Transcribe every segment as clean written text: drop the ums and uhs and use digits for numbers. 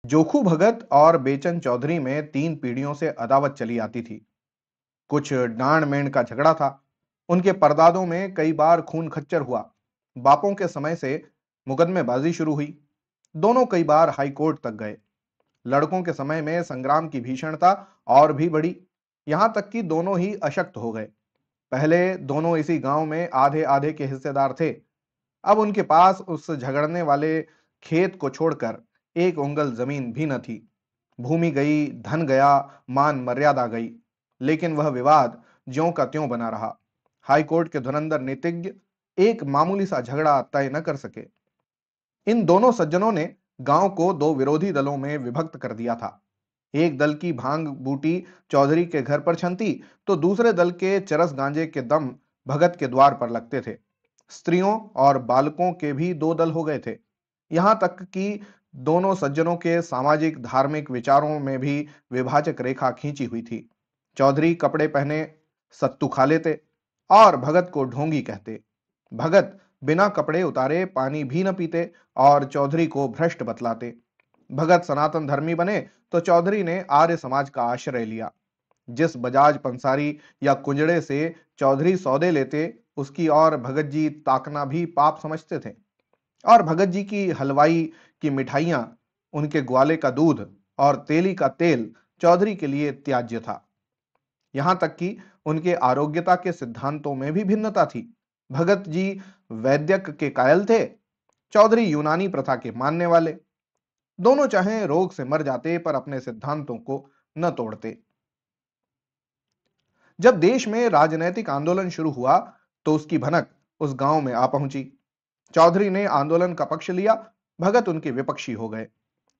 जोखू भगत और बेचन चौधरी में 3 पीढ़ियों से अदावत चली आती थी। कुछ डांड मेंढ का झगड़ा था। उनके परदादों में कई बार खून खच्चर हुआ। बापों के समय से मुकदमेबाजी शुरू हुई। दोनों कई बार हाई कोर्ट तक गए। लड़कों के समय में संग्राम की भीषणता और भी बढ़ी, यहां तक कि दोनों ही अशक्त हो गए। पहले दोनों इसी गांव में आधे आधे के हिस्सेदार थे। अब उनके पास उस झगड़ने वाले खेत को छोड़कर एक उंगल जमीन भी न थी। भूमि गई, धन गया, मान मर्यादा गई, लेकिन वह विवाद ज्यों का त्यों बना रहा। हाईकोर्ट के धुरंधर नीतिज्ञ एक मामूली सा झगड़ा तय न कर सके। इन दोनों सज्जनों ने गांव को दो विरोधी दलों में विभक्त कर दिया था। एक दल की भांग बूटी चौधरी के घर पर छनती, तो दूसरे दल के चरस गांजे के दम भगत के द्वार पर लगते थे। स्त्रियों और बालकों के भी दो दल हो गए थे। यहां तक कि दोनों सज्जनों के सामाजिक धार्मिक विचारों में भी विभाजक रेखा खींची हुई थी। चौधरी कपड़े पहने सत्तू खा लेते और भगत को ढोंगी कहते। भगत बिना कपड़े उतारे पानी भी न पीते और चौधरी को भ्रष्ट बतलाते। भगत सनातन धर्मी बने तो चौधरी ने आर्य समाज का आश्रय लिया। जिस बजाज पंसारी या कुंजड़े से चौधरी सौदे लेते, उसकी और भगत जी ताकना भी पाप समझते थे। और भगत जी की हलवाई की मिठाइयां, उनके ग्वाले का दूध और तेली का तेल चौधरी के लिए त्याज्य था। यहां तक कि उनके आरोग्यता के सिद्धांतों में भी भिन्नता थी। भगत जी वैद्यक के कायल थे, चौधरी यूनानी प्रथा के मानने वाले। दोनों चाहे रोग से मर जाते पर अपने सिद्धांतों को न तोड़ते। जब देश में राजनैतिक आंदोलन शुरू हुआ तो उसकी भनक उस गांव में आ पहुंची। चौधरी ने आंदोलन का पक्ष लिया, भगत उनके विपक्षी हो गए।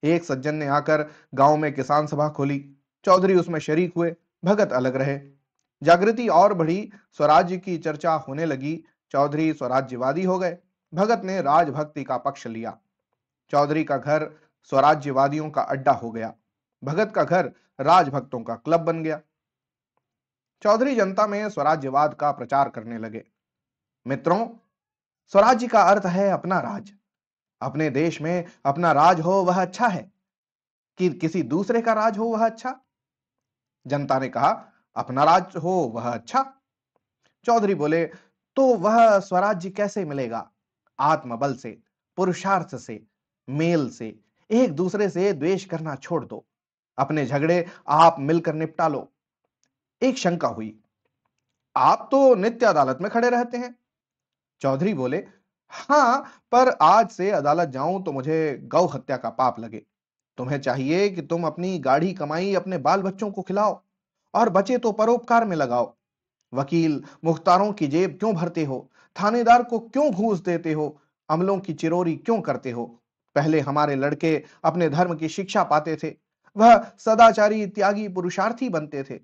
एक सज्जन ने आकर गांव में किसान सभा खोली, चौधरी उसमें शरीक हुए, भगत अलग रहे। जागृति और बढ़ी, स्वराज्य की चर्चा होने लगी। चौधरी स्वराज्यवादी हो गए, भगत ने राजभक्ति का पक्ष लिया। चौधरी का घर स्वराज्यवादियों का अड्डा हो गया, भगत का घर राजभक्तों का क्लब बन गया। चौधरी जनता में स्वराज्यवाद का प्रचार करने लगे। मित्रों, स्वराज्य का अर्थ है अपना राज। अपने देश में अपना राज हो वह अच्छा है कि किसी दूसरे का राज हो वह अच्छा? जनता ने कहा, अपना राज हो वह अच्छा। चौधरी बोले, तो वह स्वराज्य कैसे मिलेगा? आत्मबल से, पुरुषार्थ से, मेल से। एक दूसरे से द्वेष करना छोड़ दो, अपने झगड़े आप मिलकर निपटा लो। एक शंका हुई, आप तो नित्य अदालत में खड़े रहते हैं। चौधरी बोले, हां, पर आज से अदालत जाऊं तो मुझे गौ हत्या का पाप लगे। तुम्हें चाहिए कि तुम अपनी गाढ़ी कमाई अपने बाल बच्चों को खिलाओ और बचे तो परोपकार में लगाओ। वकील मुख्तारों की जेब क्यों भरते हो? थानेदार को क्यों घूस देते हो? अमलों की चिरोरी क्यों करते हो? पहले हमारे लड़के अपने धर्म की शिक्षा पाते थे, वह सदाचारी त्यागी पुरुषार्थी बनते थे।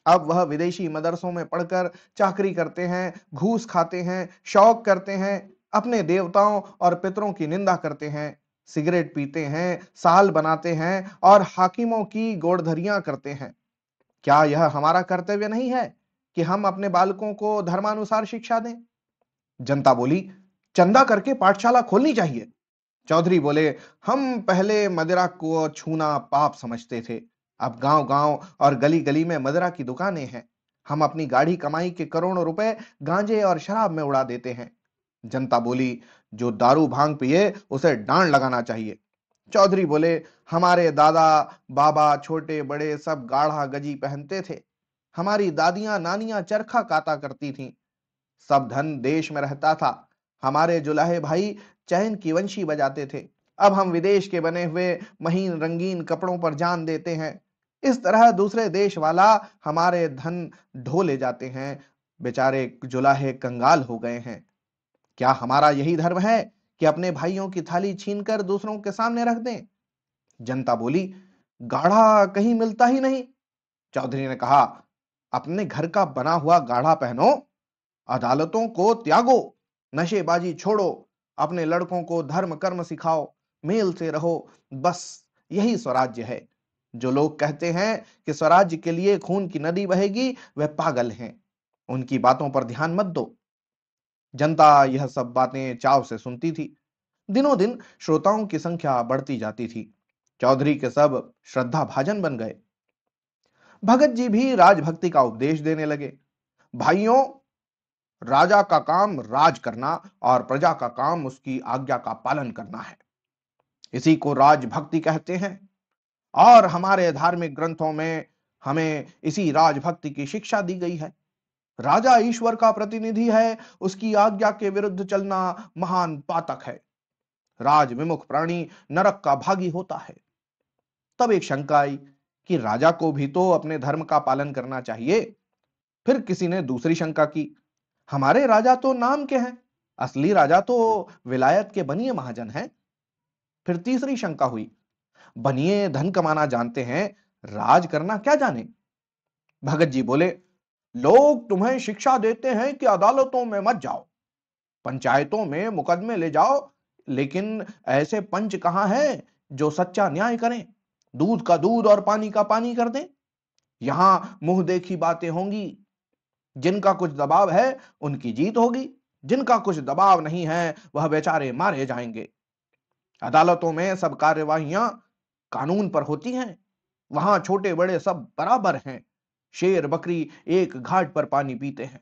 अब वह विदेशी मदरसों में पढ़कर चाकरी करते हैं, घूस खाते हैं, शौक करते हैं, अपने देवताओं और पितरों की निंदा करते हैं, सिगरेट पीते हैं, साल बनाते हैं और हाकिमों की गोड़धरियां करते हैं। क्या यह हमारा कर्तव्य नहीं है कि हम अपने बालकों को धर्मानुसार शिक्षा दें? जनता बोली, चंदा करके पाठशाला खोलनी चाहिए। चौधरी बोले, हम पहले मदिरा को छूना पाप समझते थे, अब गांव गांव और गली गली में मदिरा की दुकानें हैं। हम अपनी गाढ़ी कमाई के करोड़ों रुपए गांजे और शराब में उड़ा देते हैं। जनता बोली, जो दारू भांग पिए उसे डांड लगाना चाहिए। चौधरी बोले, हमारे दादा बाबा छोटे बड़े सब गाढ़ा गजी पहनते थे, हमारी दादियां नानियां चरखा काता करती थीं, सब धन देश में रहता था, हमारे जुलाहे भाई चैन की वंशी बजाते थे। अब हम विदेश के बने हुए महीन रंगीन कपड़ों पर जान देते हैं। इस तरह दूसरे देश वाला हमारे धन ढो ले जाते हैं। बेचारे जुलाहे कंगाल हो गए हैं। क्या हमारा यही धर्म है कि अपने भाइयों की थाली छीनकर दूसरों के सामने रख दें? जनता बोली, गाढ़ा कहीं मिलता ही नहीं। चौधरी ने कहा, अपने घर का बना हुआ गाढ़ा पहनो, अदालतों को त्यागो, नशेबाजी छोड़ो, अपने लड़कों को धर्म कर्म सिखाओ, मेल से रहो। बस यही स्वराज्य है। जो लोग कहते हैं कि स्वराज्य के लिए खून की नदी बहेगी, वे पागल हैं। उनकी बातों पर ध्यान मत दो। जनता यह सब बातें चाव से सुनती थी। दिनों दिन श्रोताओं की संख्या बढ़ती जाती थी। चौधरी के सब श्रद्धा भाजन बन गए। भगत जी भी राजभक्ति का उपदेश देने लगे। भाइयों, राजा का काम राज करना और प्रजा का काम उसकी आज्ञा का पालन करना है। इसी को राजभक्ति कहते हैं। और हमारे धार्मिक ग्रंथों में हमें इसी राजभक्ति की शिक्षा दी गई है। राजा ईश्वर का प्रतिनिधि है, उसकी आज्ञा के विरुद्ध चलना महान पातक है। राज विमुख प्राणी नरक का भागी होता है। तब एक शंका आई कि राजा को भी तो अपने धर्म का पालन करना चाहिए। फिर किसी ने दूसरी शंका की, हमारे राजा तो नाम के हैं, असली राजा तो विलायत के बनिए महाजन हैं। फिर तीसरी शंका हुई, बनिए धन कमाना जानते हैं, राज करना क्या जाने। भगत जी बोले, लोग तुम्हें शिक्षा देते हैं कि अदालतों में मत जाओ, पंचायतों में मुकदमे ले जाओ, लेकिन ऐसे पंच कहां हैं जो सच्चा न्याय करें, दूध का दूध और पानी का पानी कर दें। यहां मुंह देखी बातें होंगी। जिनका कुछ दबाव है उनकी जीत होगी, जिनका कुछ दबाव नहीं है वह बेचारे मारे जाएंगे। अदालतों में सब कार्यवाहियां कानून पर होती हैं। वहां छोटे बड़े सब बराबर हैं। शेर बकरी एक घाट पर पानी पीते हैं।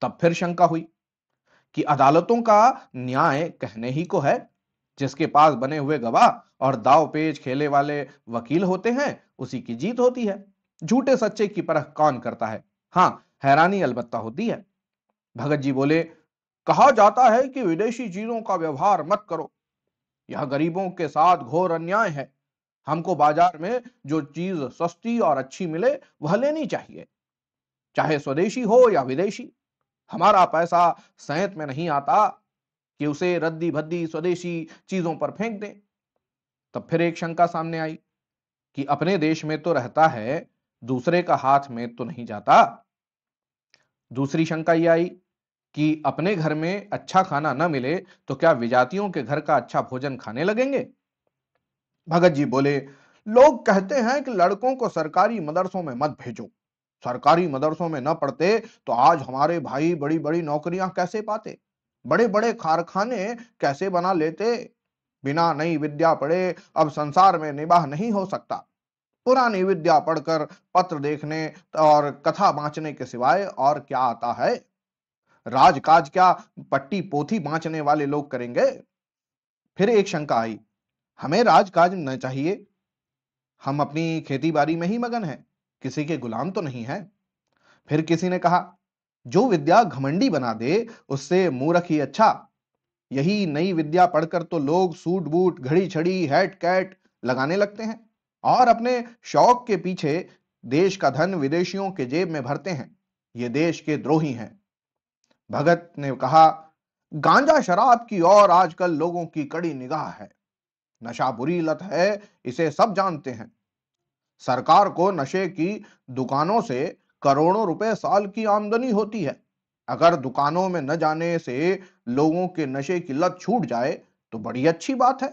तब फिर शंका हुई कि अदालतों का न्याय कहने ही को है। जिसके पास बने हुए गवाह और दाव पेच खेले वाले वकील होते हैं उसी की जीत होती है। झूठे सच्चे की परख कौन करता है? हाँ, हैरानी अलबत्ता होती है। भगत जी बोले, कहा जाता है कि विदेशी चीजों का व्यवहार मत करो, यह गरीबों के साथ घोर अन्याय है। हमको बाजार में जो चीज सस्ती और अच्छी मिले वह लेनी चाहिए, चाहे स्वदेशी हो या विदेशी। हमारा पैसा सैंत में नहीं आता कि उसे रद्दी भद्दी स्वदेशी चीजों पर फेंक दें। तब फिर एक शंका सामने आई कि अपने देश में तो रहता है, दूसरे का हाथ में तो नहीं जाता। दूसरी शंका यह आई कि अपने घर में अच्छा खाना न मिले तो क्या विजातियों के घर का अच्छा भोजन खाने लगेंगे? भगत जी बोले, लोग कहते हैं कि लड़कों को सरकारी मदरसों में मत भेजो। सरकारी मदरसों में न पढ़ते तो आज हमारे भाई बड़ी बड़ी नौकरियां कैसे पाते, बड़े बड़े कारखाने कैसे बना लेते। बिना नई विद्या पढ़े अब संसार में निबाह नहीं हो सकता। पुरानी विद्या पढ़कर पत्र देखने और कथा बांचने के सिवाय और क्या आता है? राजकाज क्या पट्टी पोथी बांचने वाले लोग करेंगे? फिर एक शंका आई, हमें राजकाज न चाहिए, हम अपनी खेती बाड़ी में ही मगन हैं, किसी के गुलाम तो नहीं है। फिर किसी ने कहा, जो विद्या घमंडी बना दे उससे मूर्ख ही अच्छा। यही नई विद्या पढ़कर तो लोग सूट बूट घड़ी छड़ी हैट कैट लगाने लगते हैं और अपने शौक के पीछे देश का धन विदेशियों के जेब में भरते हैं। ये देश के द्रोही हैं। भगत ने कहा, गांजा शराब की और आजकल लोगों की कड़ी निगाह है। नशा बुरी लत है, इसे सब जानते हैं। सरकार को नशे की दुकानों से करोड़ों रुपए साल की आमदनी होती है। अगर दुकानों में न जाने से लोगों के नशे की लत छूट जाए तो बड़ी अच्छी बात है,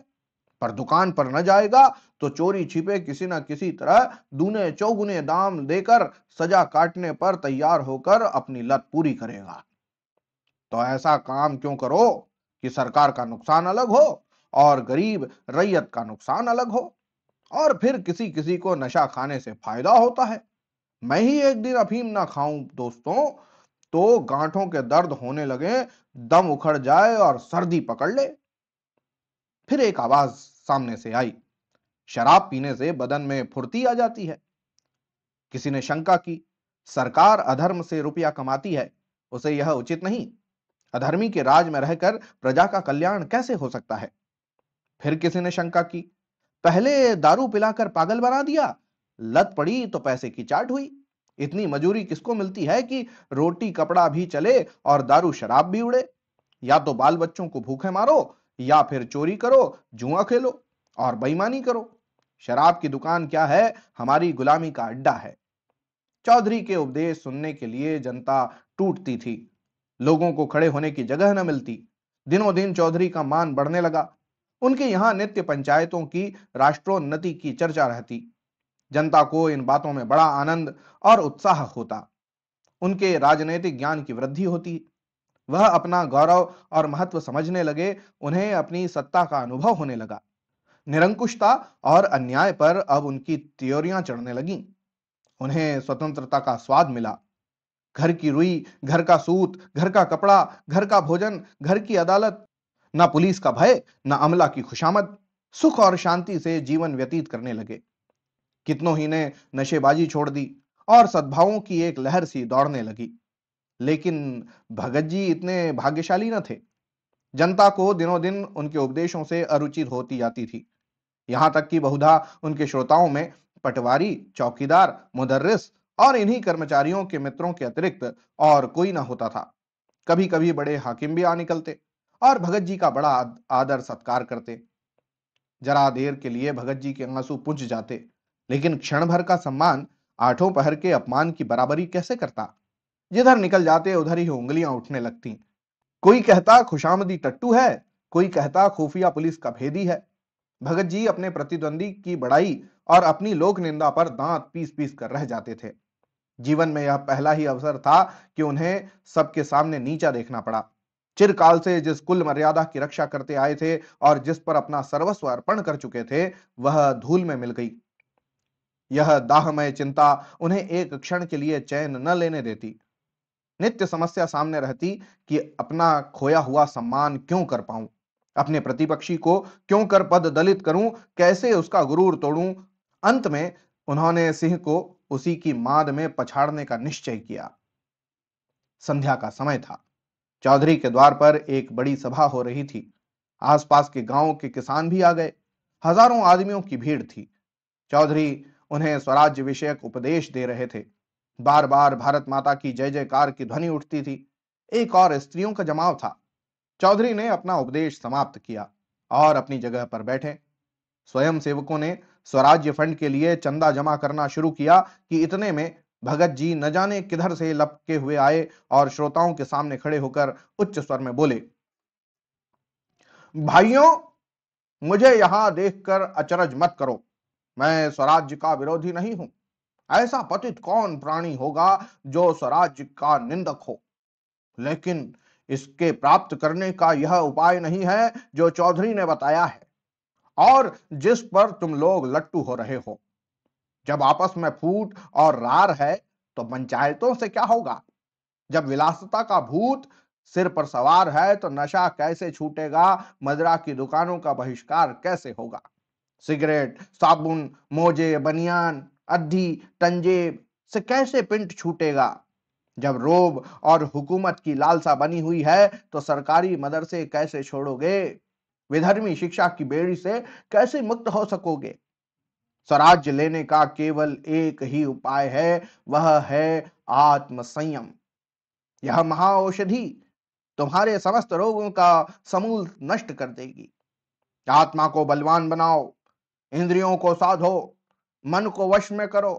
पर दुकान पर न जाएगा तो चोरी छिपे किसी न किसी तरह दूने चौगुने दाम देकर सजा काटने पर तैयार होकर अपनी लत पूरी करेगा। तो ऐसा काम क्यों करो कि सरकार का नुकसान अलग हो और गरीब रैयत का नुकसान अलग हो। और फिर किसी किसी को नशा खाने से फायदा होता है। मैं ही एक दिन अफीम ना खाऊं दोस्तों तो गांठों के दर्द होने लगे, दम उखड़ जाए और सर्दी पकड़ ले। फिर एक आवाज सामने से आई, शराब पीने से बदन में फुर्ती आ जाती है। किसी ने शंका की, सरकार अधर्म से रुपया कमाती है, उसे यह उचित नहीं। अधर्मी के राज में रहकर प्रजा का कल्याण कैसे हो सकता है? फिर किसी ने शंका की, पहले दारू पिलाकर पागल बना दिया, लत पड़ी तो पैसे की चाट हुई। इतनी मजूरी किसको मिलती है कि रोटी कपड़ा भी चले और दारू शराब भी उड़े? या तो बाल बच्चों को भूखे मारो या फिर चोरी करो, जुआ खेलो और बेईमानी करो। शराब की दुकान क्या है, हमारी गुलामी का अड्डा है। चौधरी के उपदेश सुनने के लिए जनता टूटती थी। लोगों को खड़े होने की जगह न मिलती। दिनों दिन चौधरी का मान बढ़ने लगा। उनके यहां नित्य पंचायतों की राष्ट्रोन्नति की चर्चा रहती। जनता को इन बातों में बड़ा आनंद और उत्साह होता। उनके राजनीतिक ज्ञान की वृद्धि होती। वह अपना गौरव और महत्व समझने लगे। उन्हें अपनी सत्ता का अनुभव होने लगा। निरंकुशता और अन्याय पर अब उनकी त्योरियां चढ़ने लगीं। उन्हें स्वतंत्रता का स्वाद मिला। घर की रुई, घर का सूत, घर का कपड़ा, घर का भोजन, घर की अदालत। ना पुलिस का भय, ना अमला की खुशामद। सुख और शांति से जीवन व्यतीत करने लगे। कितनों ही ने नशेबाजी छोड़ दी और सद्भावों की एक लहर सी दौड़ने लगी। लेकिन भगत जी इतने भाग्यशाली न थे। जनता को दिनों दिन उनके उपदेशों से अरुचि होती जाती थी। यहां तक कि बहुधा उनके श्रोताओं में पटवारी, चौकीदार, मुदर्रिस और इन्हीं कर्मचारियों के मित्रों के अतिरिक्त और कोई ना होता था। कभी कभी बड़े हाकिम भी आ निकलते और भगत जी का बड़ा आदर सत्कार करते। जरा देर के लिए भगत जी के आंसू पुंज जाते, लेकिन क्षण भर का सम्मान आठों पहर के अपमान की बराबरी कैसे करता। जिधर निकल जाते उधर ही उंगलियां उठने लगती। कोई कहता खुशामदी टट्टू है, कोई कहता खुफिया पुलिस का भेदी है। भगत जी अपने प्रतिद्वंदी की बड़ाई और अपनी लोक निंदा पर दांत पीस पीस कर रह जाते थे। जीवन में यह पहला ही अवसर था कि उन्हें सबके सामने नीचा देखना पड़ा। चिरकाल से जिस कुल मर्यादा की रक्षा करते आए थे और जिस पर अपना सर्वस्व अर्पण कर चुके थे, वह धूल में मिल गई। यह दाहमय चिंता उन्हें एक क्षण के लिए चैन न लेने देती। नित्य समस्या सामने रहती कि अपना खोया हुआ सम्मान क्यों कर पाऊं, अपने प्रतिपक्षी को क्यों कर पद दलित करूं, कैसे उसका गुरूर तोड़ूं। अंत में उन्होंने सिंह को उसी की माद में पछाड़ने का निश्चय किया। संध्या का समय था। चौधरी के द्वार पर एक बड़ी सभा हो रही थी। आसपास के गांवों के किसान भी आ गए। हजारों आदमियों की भीड़ थी। चौधरी उन्हें स्वराज्य विषयक उपदेश दे रहे थे। बार बार भारत माता की जय जयकार की ध्वनि उठती थी। एक और स्त्रियों का जमाव था। चौधरी ने अपना उपदेश समाप्त किया और अपनी जगह पर बैठे। स्वयं सेवकों ने स्वराज्य फंड के लिए चंदा जमा करना शुरू किया कि इतने में भगत जी न जाने किधर से लपके हुए आए और श्रोताओं के सामने खड़े होकर उच्च स्वर में बोले, भाइयों, मुझे यहां देखकर अचरज मत करो। मैं स्वराज्य का विरोधी नहीं हूं। ऐसा पतित कौन प्राणी होगा जो स्वराज्य का निंदक हो। लेकिन इसके प्राप्त करने का यह उपाय नहीं है जो चौधरी ने बताया है और जिस पर तुम लोग लट्टू हो रहे हो। जब आपस में फूट और रार है तो पंचायतों से क्या होगा। जब विलासिता का भूत सिर पर सवार है तो नशा कैसे छूटेगा, मदिरा की दुकानों का बहिष्कार कैसे होगा। सिगरेट, साबुन, मोजे, बनियान, अद्धी, तंजेब से कैसे पिंट छूटेगा। जब रोब और हुकूमत की लालसा बनी हुई है तो सरकारी मदरसे कैसे छोड़ोगे। विधर्मी शिक्षा की बेड़ी से कैसे मुक्त हो सकोगे। स्वराज्य लेने का केवल एक ही उपाय है, वह है आत्म संयम। यह महाऔषधि तुम्हारे समस्त रोगों का समूल नष्ट कर देगी। आत्मा को बलवान बनाओ, इंद्रियों को साधो, मन को वश में करो।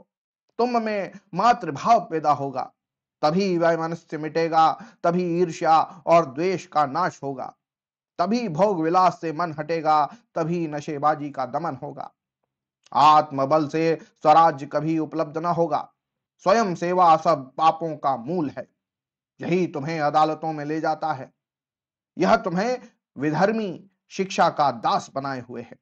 तुम में मातृभाव पैदा होगा, तभी वैमनस्य मिटेगा, तभी ईर्ष्या और द्वेष का नाश होगा, तभी भोग विलास से मन हटेगा, तभी नशेबाजी का दमन होगा। आत्मबल से स्वराज्य कभी उपलब्ध न होगा। स्वयं सेवा सब पापों का मूल है। यही तुम्हें अदालतों में ले जाता है। यह तुम्हें विधर्मी शिक्षा का दास बनाए हुए है।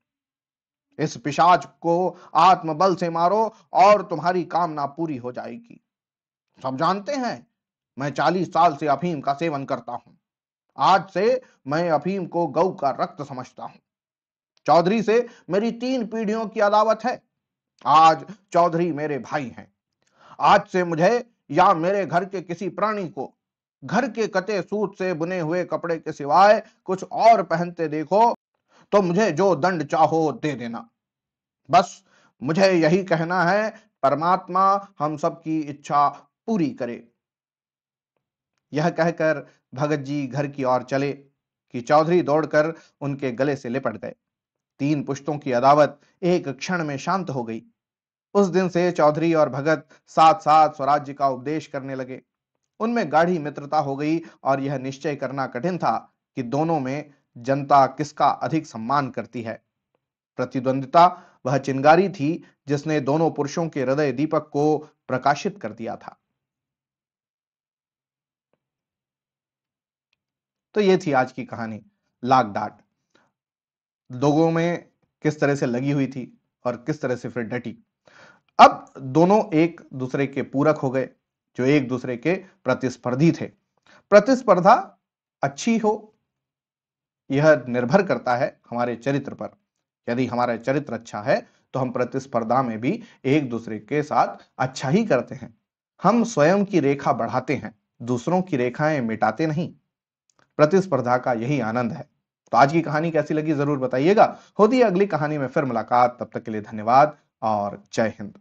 इस पिशाच को आत्मबल से मारो और तुम्हारी कामना पूरी हो जाएगी। सब जानते हैं मैं 40 साल से अफीम का सेवन करता हूं। आज से मैं अफीम को गौ का रक्त समझता हूं। चौधरी से मेरी 3 पीढ़ियों की अदावत है। आज चौधरी मेरे भाई हैं। आज से मुझे या मेरे घर के किसी प्राणी को घर के कते सूत से बुने हुए कपड़े के सिवाय कुछ और पहनते देखो तो मुझे जो दंड चाहो दे देना। बस मुझे यही कहना है, परमात्मा हम सबकी इच्छा पूरी करे। यह कहकर भगत जी घर की ओर चले कि चौधरी दौड़कर उनके गले से लिपट गए। 3 पुश्तों की अदावत एक क्षण में शांत हो गई। उस दिन से चौधरी और भगत साथ साथ स्वराज्य का उपदेश करने लगे। उनमें गाढ़ी मित्रता हो गई और यह निश्चय करना कठिन था कि दोनों में जनता किसका अधिक सम्मान करती है। प्रतिद्वंदिता वह चिंगारी थी जिसने दोनों पुरुषों के हृदय दीपक को प्रकाशित कर दिया था। तो ये थी आज की कहानी, लाख डांट। लोगों में किस तरह से लगी हुई थी और किस तरह से फिर डटी। अब दोनों एक दूसरे के पूरक हो गए, जो एक दूसरे के प्रतिस्पर्धी थे। प्रतिस्पर्धा अच्छी हो, यह निर्भर करता है हमारे चरित्र पर। यदि हमारा चरित्र अच्छा है तो हम प्रतिस्पर्धा में भी एक दूसरे के साथ अच्छा ही करते हैं। हम स्वयं की रेखा बढ़ाते हैं, दूसरों की रेखाएं मिटाते नहीं। प्रतिस्पर्धा का यही आनंद है। तो आज की कहानी कैसी लगी जरूर बताइएगा। होती है अगली कहानी में फिर मुलाकात, तब तक के लिए धन्यवाद और जय हिंद।